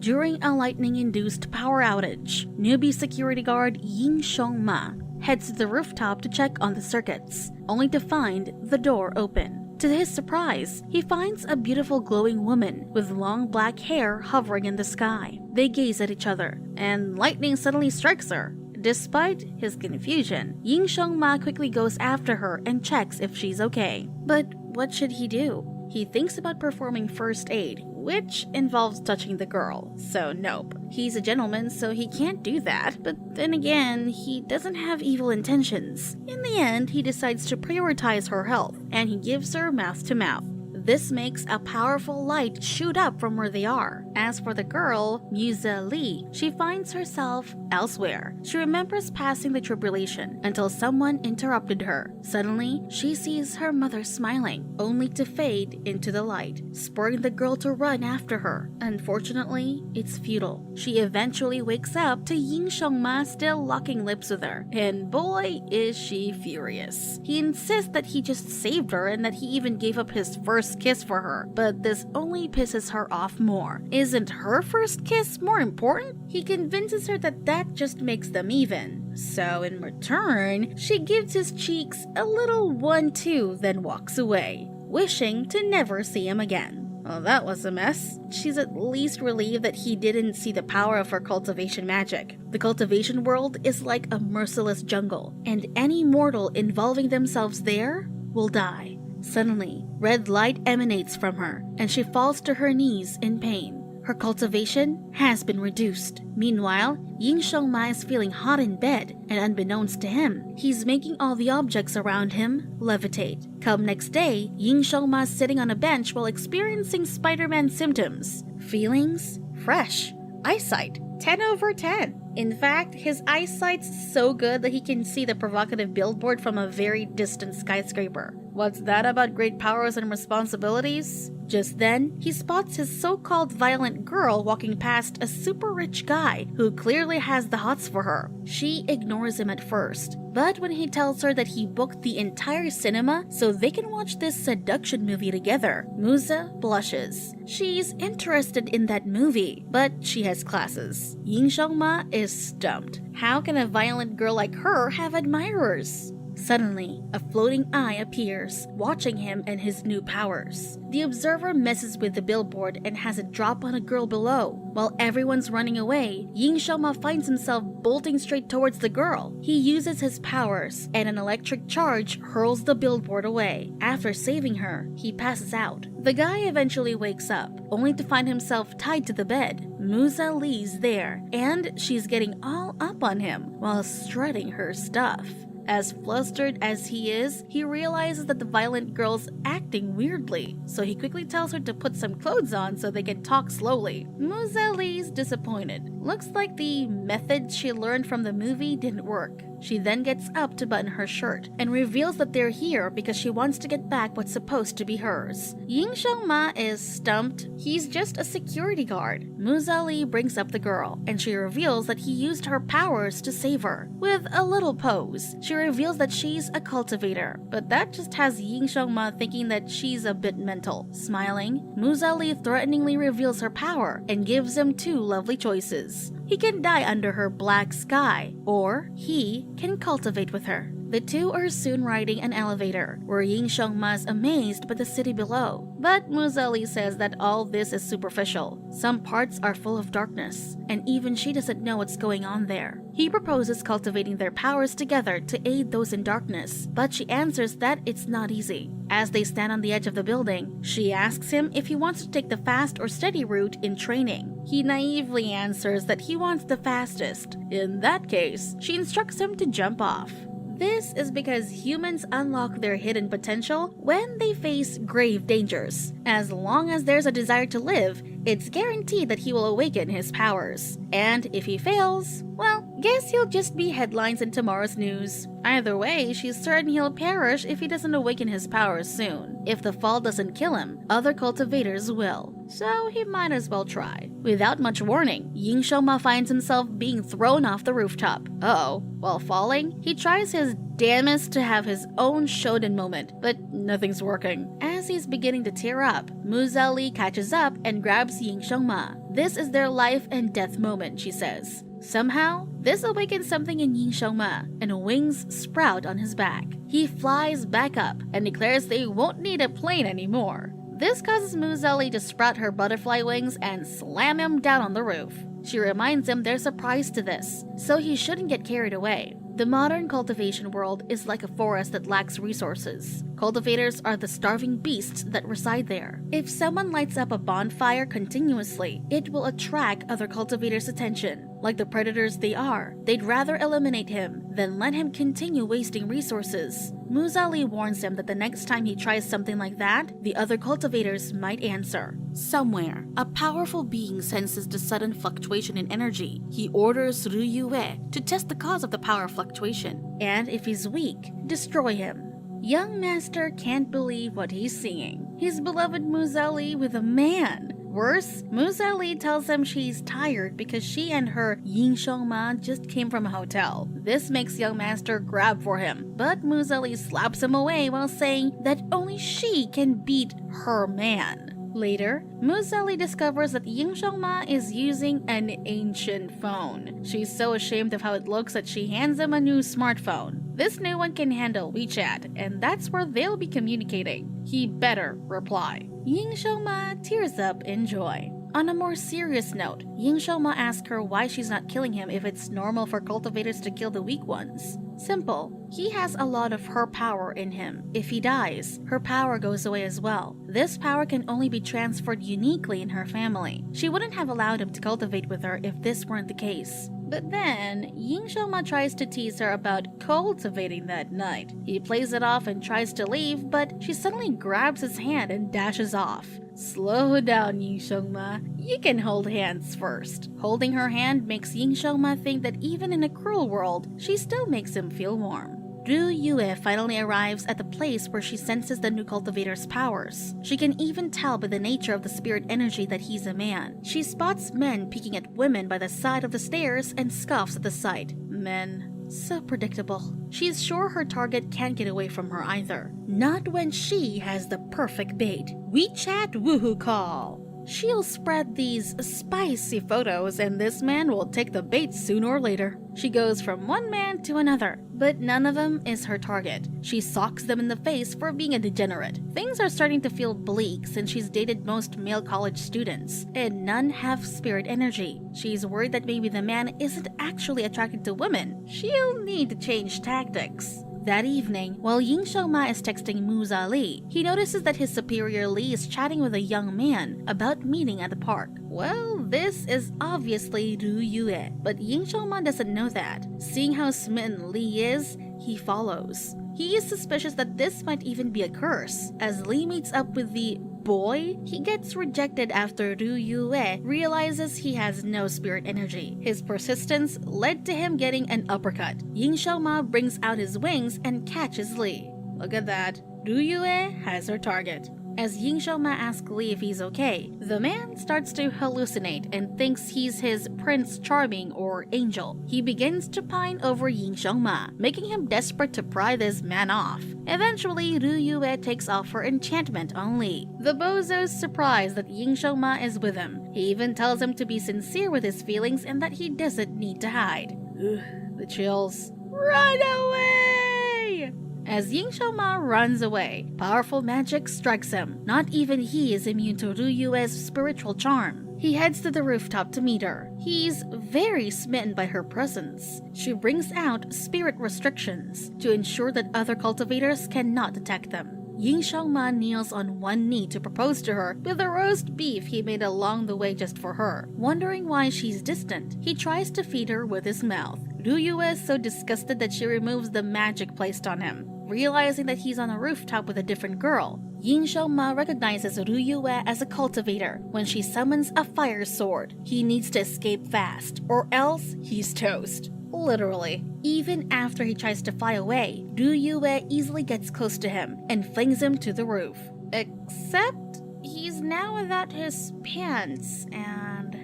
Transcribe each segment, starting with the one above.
During a lightning-induced power outage, newbie security guard Ying Shong-ma heads to the rooftop to check on the circuits, only to find the door open. To his surprise, he finds a beautiful glowing woman with long black hair hovering in the sky. They gaze at each other, and lightning suddenly strikes her. Despite his confusion, Ying Shong-ma quickly goes after her and checks if she's okay. But what should he do? He thinks about performing first aid, which involves touching the girl, so nope. He's a gentleman, so he can't do that, but then again, he doesn't have evil intentions. In the end, he decides to prioritize her health, and he gives her mouth-to-mouth. This makes a powerful light shoot up from where they are. As for the girl, Musa Lee, she finds herself elsewhere. She remembers passing the tribulation until someone interrupted her. Suddenly, she sees her mother smiling, only to fade into the light, spurring the girl to run after her. Unfortunately, it's futile. She eventually wakes up to Ying Shong-ma still locking lips with her, and boy is she furious. He insists that he just saved her and that he even gave up his first kiss for her, but this only pisses her off more. Isn't her first kiss more important? He convinces her that that just makes them even. So in return, she gives his cheeks a little 1-2, then walks away, wishing to never see him again. Well, that was a mess. She's at least relieved that he didn't see the power of her cultivation magic. The cultivation world is like a merciless jungle, and any mortal involving themselves there will die. Suddenly, red light emanates from her, and she falls to her knees in pain. Her cultivation has been reduced. Meanwhile, Ying Shong-ma is feeling hot in bed, and unbeknownst to him, he's making all the objects around him levitate. Come next day, Ying Shong-ma is sitting on a bench while experiencing Spider-Man symptoms. Feelings? Fresh. Eyesight? 10/10. In fact, his eyesight's so good that he can see the provocative billboard from a very distant skyscraper. What's that about great powers and responsibilities? Just then, he spots his so-called violent girl walking past a super rich guy who clearly has the hots for her. She ignores him at first, but when he tells her that he booked the entire cinema so they can watch this seduction movie together, Musa blushes. She's interested in that movie, but she has classes. Ying Shong-ma is stumped. How can a violent girl like her have admirers? Suddenly, a floating eye appears, watching him and his new powers. The observer messes with the billboard and has it drop on a girl below. While everyone's running away, Ying Shong-ma finds himself bolting straight towards the girl. He uses his powers, and an electric charge hurls the billboard away. After saving her, he passes out. The guy eventually wakes up, only to find himself tied to the bed. Musa Lee's there, and she's getting all up on him while strutting her stuff. As flustered as he is, he realizes that the violent girl's acting weirdly, so he quickly tells her to put some clothes on so they can talk slowly. Musa Lee's disappointed. Looks like the method she learned from the movie didn't work. She then gets up to button her shirt and reveals that they're here because she wants to get back what's supposed to be hers. Ying Shong-ma is stumped. He's just a security guard. Musa Lee brings up the girl, and she reveals that he used her powers to save her. With a little pose, she reveals that she's a cultivator, but that just has Ying Shong-ma thinking that she's a bit mental. Smiling, Musa Lee threateningly reveals her power and gives him two lovely choices. He can die under her black sky, or he can cultivate with her. The two are soon riding an elevator, where Ying Shong-ma is amazed by the city below. But Musa Lee says that all this is superficial. Some parts are full of darkness, and even she doesn't know what's going on there. He proposes cultivating their powers together to aid those in darkness, but she answers that it's not easy. As they stand on the edge of the building, she asks him if he wants to take the fast or steady route in training. He naively answers that he wants the fastest. In that case, she instructs him to jump off. This is because humans unlock their hidden potential when they face grave dangers. As long as there's a desire to live, it's guaranteed that he will awaken his powers. And if he fails, well, guess he'll just be headlines in tomorrow's news. Either way, she's certain he'll perish if he doesn't awaken his powers soon. If the fall doesn't kill him, other cultivators will. So he might as well try. Without much warning, Ying Shong-ma finds himself being thrown off the rooftop. Uh-oh. While falling, he tries his damnedest to have his own Shonen moment, but nothing's working. As he's beginning to tear up, Musa Lee catches up and grabs Ying Shong-ma. This is their life and death moment, she says. Somehow, this awakens something in Yin Shengma, and wings sprout on his back. He flies back up and declares they won't need a plane anymore. This causes Muzali to sprout her butterfly wings and slam him down on the roof. She reminds him there's a price to this, so he shouldn't get carried away. The modern cultivation world is like a forest that lacks resources. Cultivators are the starving beasts that reside there. If someone lights up a bonfire continuously, it will attract other cultivators' attention. Like the predators they are, they'd rather eliminate him than let him continue wasting resources. Muzali warns him that the next time he tries something like that, the other cultivators might answer. Somewhere, a powerful being senses the sudden fluctuation in energy. He orders Ru Yue to test the cause of the power fluctuation, and if he's weak, destroy him. Young Master can't believe what he's seeing. His beloved Muzali with a man. Worse, Muzali tells him she's tired because she and her Yin Shengma just came from a hotel. This makes Young Master grab for him, but Muzali slaps him away while saying that only she can beat her man. Later, Muzali discovers that Yin Shengma is using an ancient phone. She's so ashamed of how it looks that she hands him a new smartphone. This new one can handle WeChat, and that's where they'll be communicating. He better reply. Yin Shengma tears up in joy. On a more serious note, Yin Shengma asks her why she's not killing him if it's normal for cultivators to kill the weak ones. Simple. He has a lot of her power in him. If he dies, her power goes away as well. This power can only be transferred uniquely in her family. She wouldn't have allowed him to cultivate with her if this weren't the case. But then, Yin Shengma tries to tease her about cultivating that night. He plays it off and tries to leave, but she suddenly grabs his hand and dashes off. Slow down, Yin Shengma. You can hold hands first. Holding her hand makes Yin Shengma think that even in a cruel world, she still makes him feel warm. Ru Yue finally arrives at the place where she senses the new cultivator's powers. She can even tell by the nature of the spirit energy that he's a man. She spots men peeking at women by the side of the stairs and scoffs at the sight. Men. So predictable. She's sure her target can't get away from her either. Not when she has the perfect bait. WeChat woohoo call. She'll spread these spicy photos and this man will take the bait sooner or later. She goes from one man to another, but none of them is her target. She socks them in the face for being a degenerate. Things are starting to feel bleak since she's dated most male college students, and none have spirit energy. She's worried that maybe the man isn't actually attracted to women. She'll need to change tactics. That evening, while Yin Shengma is texting Muzali, he notices that his superior Li is chatting with a young man about meeting at the park. Well, this is obviously Ru Yue, but Yin Shengma doesn't know that. Seeing how smitten Li is, he follows. He is suspicious that this might even be a curse. As Li meets up with the boy, he gets rejected after Ru Yue realizes he has no spirit energy. His persistence led to him getting an uppercut. Yin Shengma brings out his wings and catches Li. Look at that. Ru Yue has her target. As Yin Shengma asks Li if he's okay, the man starts to hallucinate and thinks he's his Prince Charming or Angel. He begins to pine over Yin Shengma, making him desperate to pry this man off. Eventually, Ru Yue takes off her enchantment on Li. The bozo's surprised that Yin Shengma is with him. He even tells him to be sincere with his feelings and that he doesn't need to hide. The chills. Run away! As Yin Shengma runs away, powerful magic strikes him. Not even he is immune to Ru Yue's spiritual charm. He heads to the rooftop to meet her. He's very smitten by her presence. She brings out spirit restrictions to ensure that other cultivators cannot attack them. Yin Shengma kneels on one knee to propose to her with the roast beef he made along the way just for her. Wondering why she's distant, he tries to feed her with his mouth. Ru Yue is so disgusted that she removes the magic placed on him. Realizing that he's on a rooftop with a different girl, Yin Shengma recognizes Ru Yue as a cultivator when she summons a fire sword. He needs to escape fast, or else he's toast. Literally. Even after he tries to fly away, Ru Yue easily gets close to him and flings him to the roof. Except he's now without his pants and...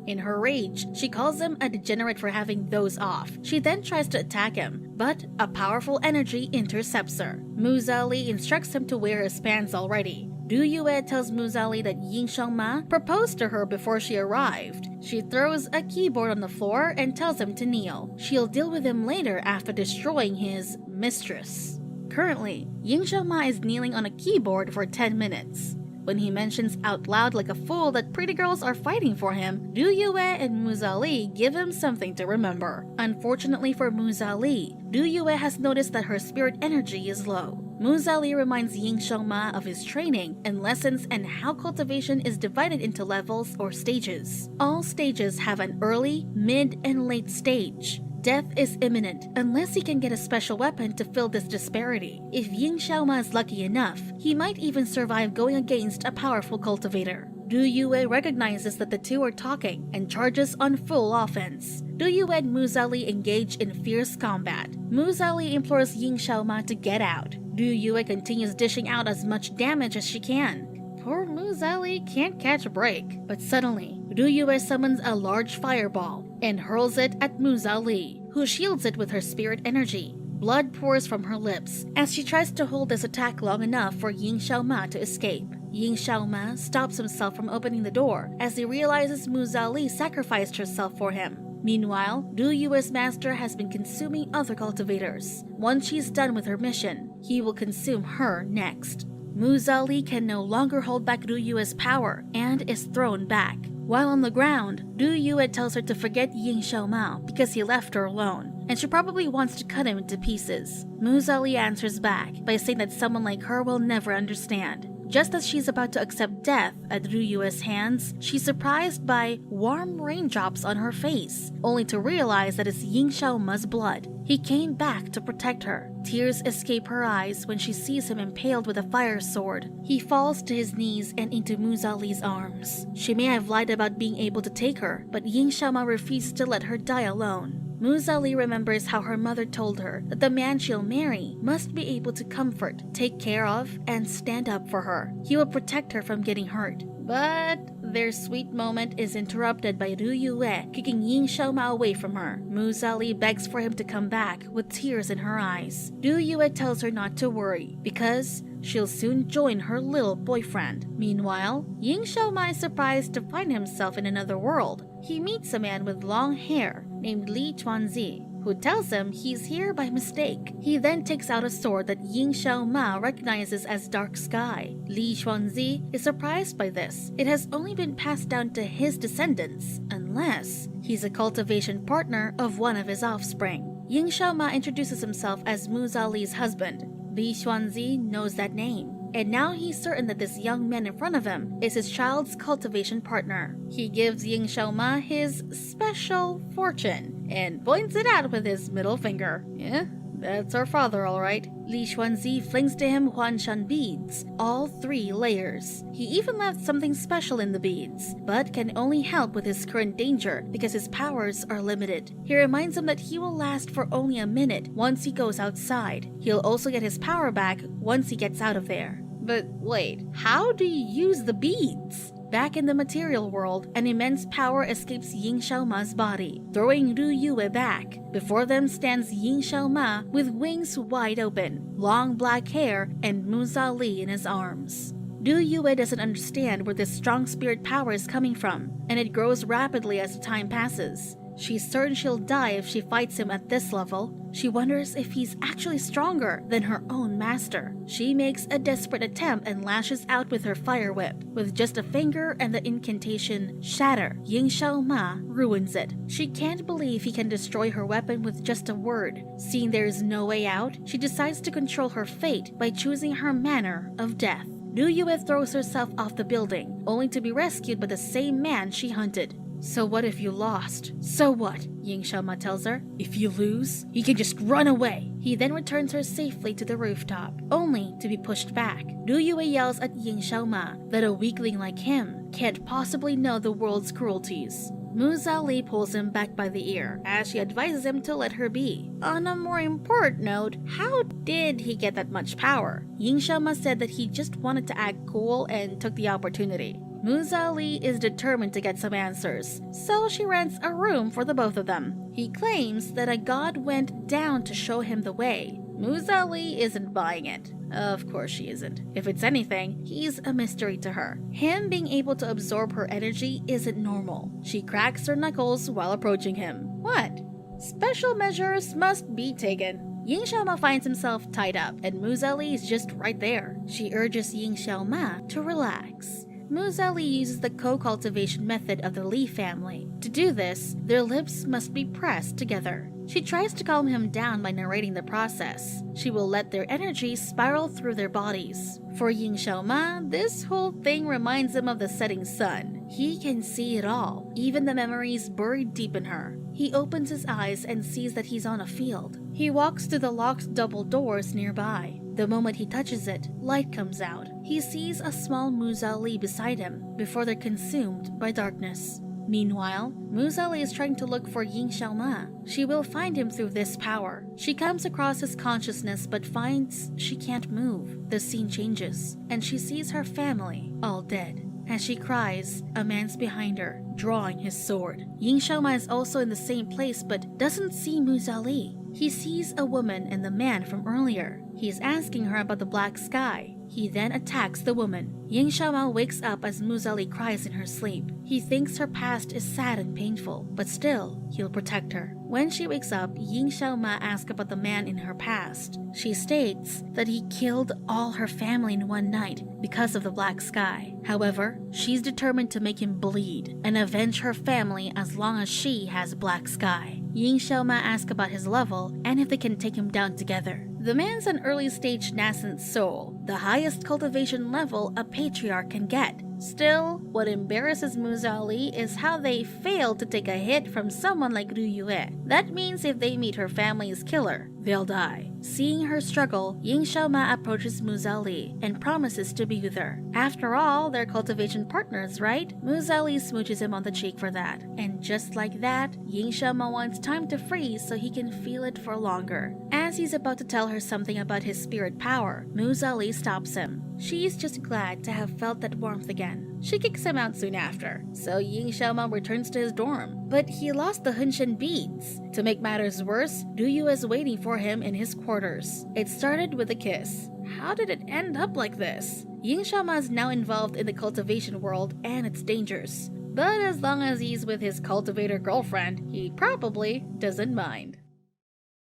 In her rage, she calls him a degenerate for having those off. She then tries to attack him, but a powerful energy intercepts her. Muzali instructs him to wear his pants already. Du Yue tells Muzali that Ying Shengma proposed to her before she arrived. She throws a keyboard on the floor and tells him to kneel. She'll deal with him later after destroying his mistress. Currently, Ying Shengma is kneeling on a keyboard for 10 minutes. When he mentions out loud like a fool that pretty girls are fighting for him, Du Yue and Muzali give him something to remember. Unfortunately for Muzali, Du Yue has noticed that her spirit energy is low. Muzali reminds Ying Shengma of his training and lessons and how cultivation is divided into levels or stages. All stages have an early, mid, and late stage. Death is imminent unless he can get a special weapon to fill this disparity. If Ying Shengma is lucky enough, he might even survive going against a powerful cultivator. Du Yue recognizes that the two are talking and charges on full offense. Du Yue and Muzali engage in fierce combat. Muzali implores Ying Shengma to get out. Du Yue continues dishing out as much damage as she can. Poor Muzali can't catch a break. But suddenly, Du Yue summons a large fireball and hurls it at Muzali, who shields it with her spirit energy. Blood pours from her lips as she tries to hold this attack long enough for Ying Shengma to escape. Ying Shengma stops himself from opening the door as he realizes Muzali sacrificed herself for him. Meanwhile, Du Yue's master has been consuming other cultivators. Once she's done with her mission, he will consume her next. Muzali can no longer hold back Du Yue's power and is thrown back. While on the ground, Du Yue tells her to forget Ying Shengma because he left her alone, and she probably wants to cut him into pieces. Muzali answers back by saying that someone like her will never understand. Just as she's about to accept death at Du Yue's hands, she's surprised by warm raindrops on her face, only to realize that it's Ying Shengma's blood. He came back to protect her. Tears escape her eyes when she sees him impaled with a fire sword. He falls to his knees and into Muzali's arms. She may have lied about being able to take her, but Ying Shengma refuses to let her die alone. Muzali remembers how her mother told her that the man she'll marry must be able to comfort, take care of, and stand up for her. He will protect her from getting hurt. But their sweet moment is interrupted by Du Yue kicking Ying Shengma away from her. Muzali begs for him to come back with tears in her eyes. Du Yue tells her not to worry because she'll soon join her little boyfriend. Meanwhile, Ying Shengma is surprised to find himself in another world. He meets a man with long hair named Li Chuanzi, who tells him he's here by mistake. He then takes out a sword that Ying Shengma recognizes as Dark Sky. Li Chuanzi is surprised by this. It has only been passed down to his descendants, unless he's a cultivation partner of one of his offspring. Ying Shengma introduces himself as Muzali's husband. Li Chuanzi knows that name, and now he's certain that this young man in front of him is his child's cultivation partner. He gives Ying Shengma his special fortune and points it out with his middle finger. Yeah, that's our father, all right. Li Xuanzi flings to him Huanshan beads, all 3 layers. He even left something special in the beads, but can only help with his current danger because his powers are limited. He reminds him that he will last for only a minute once he goes outside. He'll also get his power back once he gets out of there. But wait, how do you use the beads? Back in the material world, an immense power escapes Ying Shengma's body, throwing Du Yue back. Before them stands Ying Shengma with wings wide open, long black hair, and Muzali in his arms. Du Yue doesn't understand where this strong spirit power is coming from, and it grows rapidly as the time passes. She's certain she'll die if she fights him at this level. She wonders if he's actually stronger than her own master. She makes a desperate attempt and lashes out with her fire whip. With just a finger and the incantation, Shatter, Ying Shengma ruins it. She can't believe he can destroy her weapon with just a word. Seeing there is no way out, she decides to control her fate by choosing her manner of death. Du Yue throws herself off the building, only to be rescued by the same man she hunted. So what if you lost? So what? Ying Shengma tells her. If you lose, you can just run away. He then returns her safely to the rooftop, only to be pushed back. Du Yue yells at Ying Shengma that a weakling like him can't possibly know the world's cruelties. Muzali pulls him back by the ear as she advises him to let her be. On a more important note, how did he get that much power? Ying Shengma said that he just wanted to act cool and took the opportunity. Muzali is determined to get some answers, so she rents a room for the both of them. He claims that a god went down to show him the way. Muzali isn't buying it. Of course she isn't. If it's anything, he's a mystery to her. Him being able to absorb her energy isn't normal. She cracks her knuckles while approaching him. What? Special measures must be taken. Ying Xiaoma finds himself tied up, and Musa Li is just right there. She urges Ying Xiaoma to relax. Musa Li uses the co-cultivation method of the Li family. To do this, their lips must be pressed together. She tries to calm him down by narrating the process. She will let their energy spiral through their bodies. For Ying Xiaoma, this whole thing reminds him of the setting sun. He can see it all, even the memories buried deep in her. He opens his eyes and sees that he's on a field. He walks to the locked double doors nearby. The moment he touches it, light comes out. He sees a small Musa Li beside him before they're consumed by darkness. Meanwhile, Musa Li is trying to look for Ying Xiaoma. She will find him through this power. She comes across his consciousness but finds she can't move. The scene changes, and she sees her family all dead. As she cries, a man's behind her, drawing his sword. Ying Xiaoma is also in the same place but doesn't see Musa Li. He sees a woman and the man from earlier. He is asking her about the black sky. He then attacks the woman. Ying Xiaoma wakes up as Musa Li cries in her sleep. He thinks her past is sad and painful, but still, he'll protect her. When she wakes up, Ying Xiaoma asks about the man in her past. She states that he killed all her family in one night because of the black sky. However, she's determined to make him bleed and avenge her family as long as she has black sky. Ying Xiaoma asks about his level and if they can take him down together. The man's an early-stage nascent soul, the highest cultivation level a patriarch can get. Still, what embarrasses Musa Li is how they failed to take a hit from someone like Ru Yue. That means if they meet her family's killer, they'll die. Seeing her struggle, Ying Xiaoma approaches Musa Li and promises to be with her. After all, they're cultivation partners, right? Musa Li smooches him on the cheek for that. And just like that, Ying Xiaoma wants time to freeze so he can feel it for longer. As he's about to tell her something about his spirit power, Musa Li stops him. She's just glad to have felt that warmth again. She kicks him out soon after, so Ying Xiaoma returns to his dorm. But he lost the Hunshen beads. To make matters worse, Du Yu is waiting for him in his quarters. It started with a kiss. How did it end up like this? Ying Xiaoma is now involved in the cultivation world and its dangers. But as long as he's with his cultivator girlfriend, he probably doesn't mind.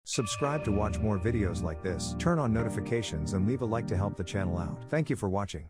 Subscribe to watch more videos like this, turn on notifications and leave a like to help the channel out. Thank you for watching.